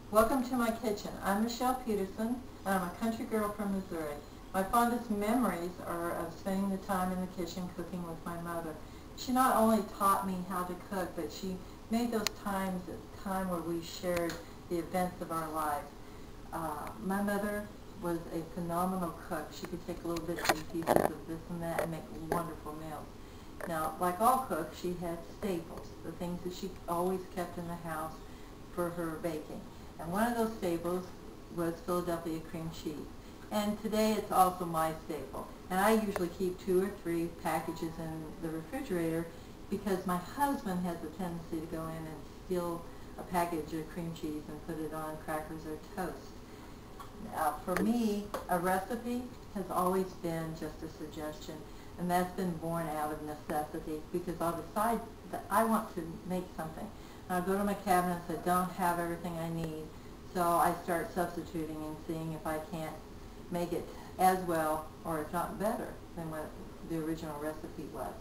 Welcome to my kitchen. I'm Michelle Peterson, and I'm a country girl from Missouri. My fondest memories are of spending the time in the kitchen cooking with my mother. She not only taught me how to cook, but she made those times a time where we shared the events of our lives. My mother was a phenomenal cook. She could take little bits and pieces of this and that and make wonderful meals. Now, like all cooks, she had staples, the things that she always kept in the house for her baking. And one of those staples was Philadelphia cream cheese. And today it's also my staple. And I usually keep 2 or 3 packages in the refrigerator because my husband has a tendency to go in and steal a package of cream cheese and put it on crackers or toast. Now, for me, a recipe has always been just a suggestion, and that's been born out of necessity because I'll decide that I want to make something. I'll go to my cabinets that don't have everything I need, so I start substituting and seeing if I can't make it as well, or if not better, than what the original recipe was.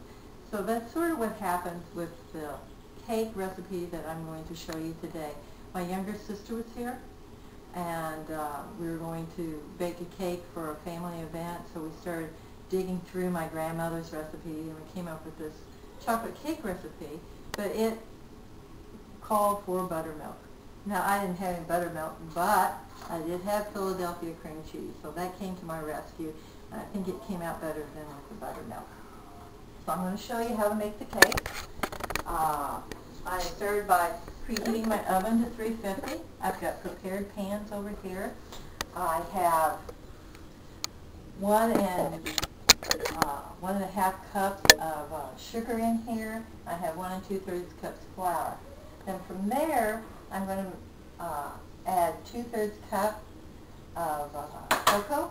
So that's sort of what happens with the cake recipe that I'm going to show you today. My younger sister was here, and we were going to bake a cake for a family event, so we started digging through my grandmother's recipe, and we came up with this chocolate cake recipe, but it called for buttermilk. Now, I didn't have any buttermilk, but I did have Philadelphia cream cheese, so that came to my rescue, and I think it came out better than with the buttermilk. So I'm going to show you how to make the cake. I started by preheating my oven to 350. I've got prepared pans over here. I have 1.5 cups of sugar in here. I have 1 2/3 cups flour. Then from there, I'm going to add 2/3 cup of cocoa,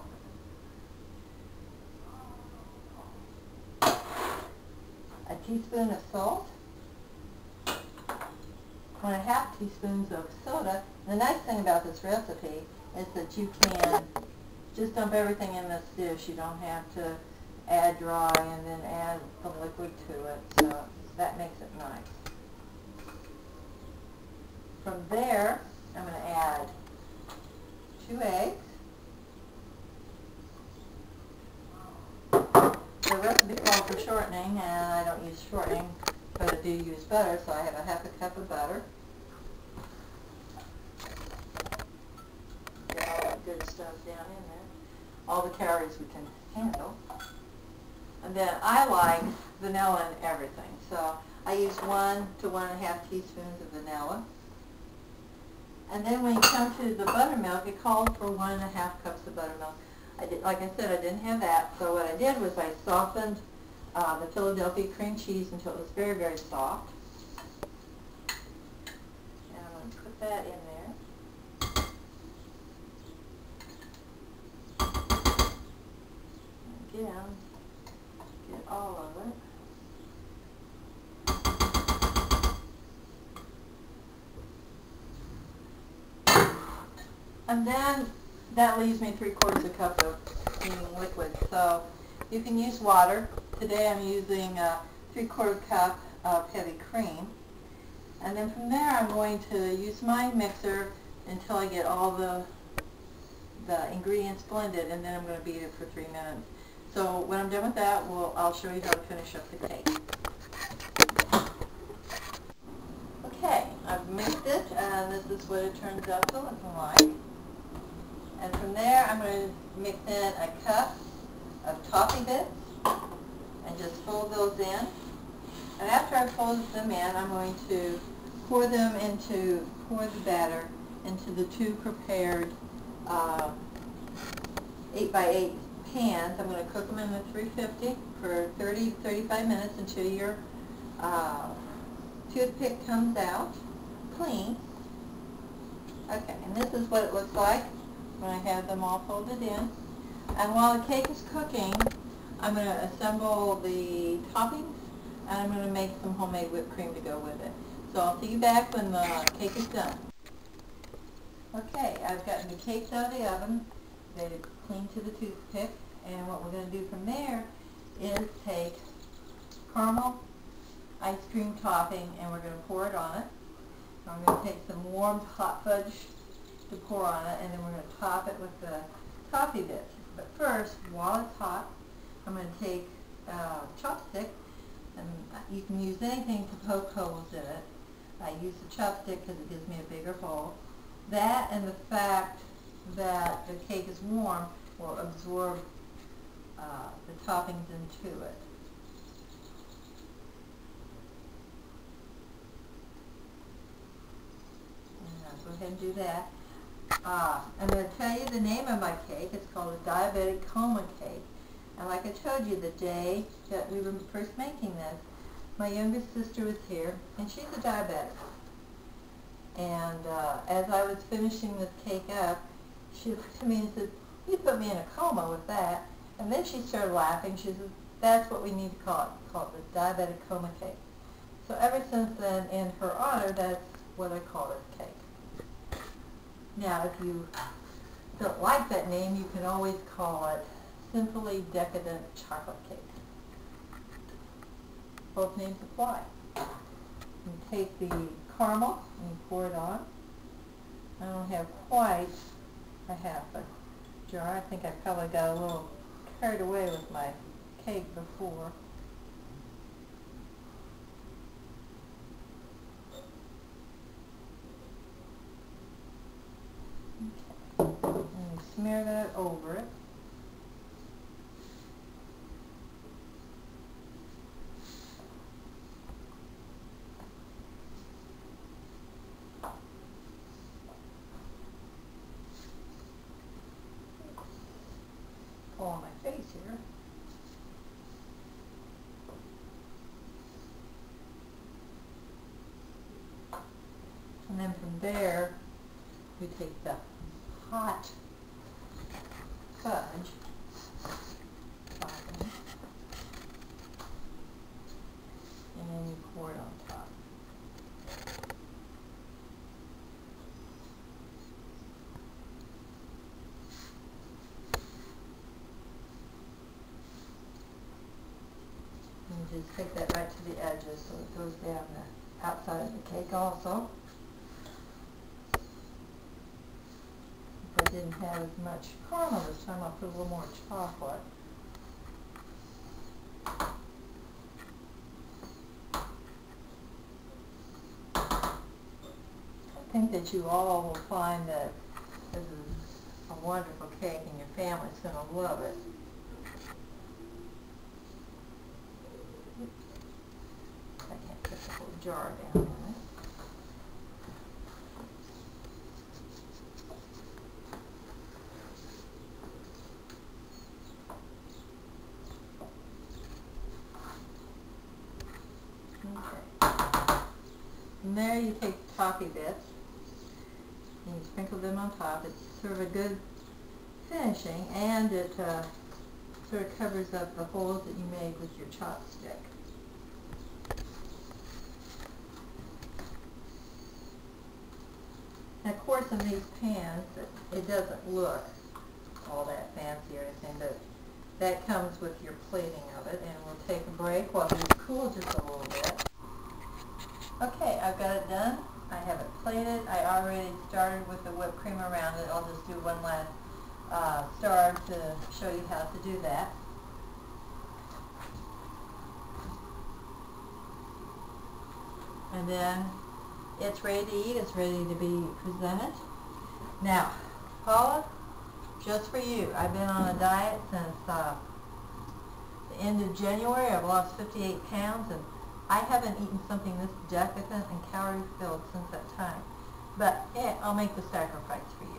a teaspoon of salt, 1.5 teaspoons of soda. The nice thing about this recipe is that you can just dump everything in this dish. You don't have to add dry and then add the liquid to it, so that makes it nice. From there, I'm going to add 2 eggs. The recipe calls for shortening, and I don't use shortening, but I do use butter, so I have 1/2 cup of butter. Get all that good stuff down in there. All the calories we can handle. And then I like vanilla in everything, so I use 1 to 1.5 teaspoons of vanilla. And then when you come to the buttermilk, it called for 1.5 cups of buttermilk. Like I said, I didn't have that, so what I did was I softened the Philadelphia cream cheese until it was very, very soft. And I'm going to put that in there. Again, get all of it. And then that leaves me 3/4 cup of steaming liquid. So you can use water. Today I'm using 3/4 cup of heavy cream. And then from there I'm going to use my mixer until I get all the ingredients blended, and then I'm going to beat it for 3 minutes. So when I'm done with that, I'll show you how to finish up the cake. Okay, I've mixed it, and this is what it turns out to look like. And from there, I'm going to mix in a cup of toffee bits and just fold those in. And after I fold them in, I'm going to pour the batter into the 2 prepared 8x8 pans. I'm going to cook them in the 350 for 30-35 minutes until your toothpick comes out clean. Okay, and this is what it looks like when I have them all folded in. And while the cake is cooking, I'm going to assemble the toppings, and I'm going to make some homemade whipped cream to go with it. So I'll see you back when the cake is done. Okay, I've gotten the cakes out of the oven. They're clean to the toothpick, and what we're going to do from there is take caramel ice cream topping, and we're going to pour it on it. I'm going to take some warm hot fudge to pour on it, and then we're going to top it with the toffee bits. But first, while it's hot, I'm going to take a chopstick, and you can use anything to poke holes in it. I use the chopstick because it gives me a bigger hole. That and the fact that the cake is warm will absorb the toppings into it. And I'll go ahead and do that. I'm going to tell you the name of my cake. It's called a Diabetic Coma cake. And like I told you the day that we were first making this, my youngest sister was here, and she's a diabetic. And as I was finishing this cake up, she looked at me and said, "You put me in a coma with that." And then she started laughing. She said, "That's what we need to call it the Diabetic Coma cake." So ever since then, in her honor, that's what I call this cake. Now, if you don't like that name, you can always call it Sinfully Decadent Chocolate Cake. Both names apply. You take the caramel and you pour it on. I don't have quite a half a jar. I think I probably got a little carried away with my cake before. Okay. And you smear that over it. On my face here. And then from there, we take the hot fudge, and then you pour it on top. And just take that right to the edges so it goes down the outside of the cake also. If I didn't have as much caramel this time, I'll put a little more chocolate. I think that you all will find that this is a wonderful cake and your family's going to love it. I can't put the whole jar down in it. Okay. From there you take the toffee bits and you sprinkle them on top. It's sort of a good finishing, and it sort of covers up the holes that you made with your chopstick. And of course in these pans, it doesn't look all that fancy or anything, but that comes with your plating of it. And we'll take a break while these cool just a little bit. Okay, I've got it done. I have it plated. I already started with the whipped cream around it. I'll just do one last star to show you how to do that. And then it's ready to eat. It's ready to be presented. Now, Paula, just for you, I've been on a diet since the end of January. I've lost 58 pounds, and I haven't eaten something this decadent and calorie-filled since that time. But I'll make the sacrifice for you.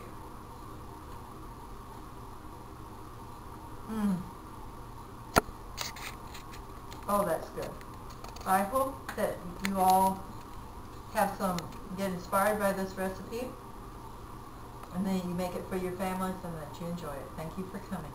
Oh, that's good. I hope that you all get inspired by this recipe, and then you make it for your families and that you enjoy it. Thank you for coming.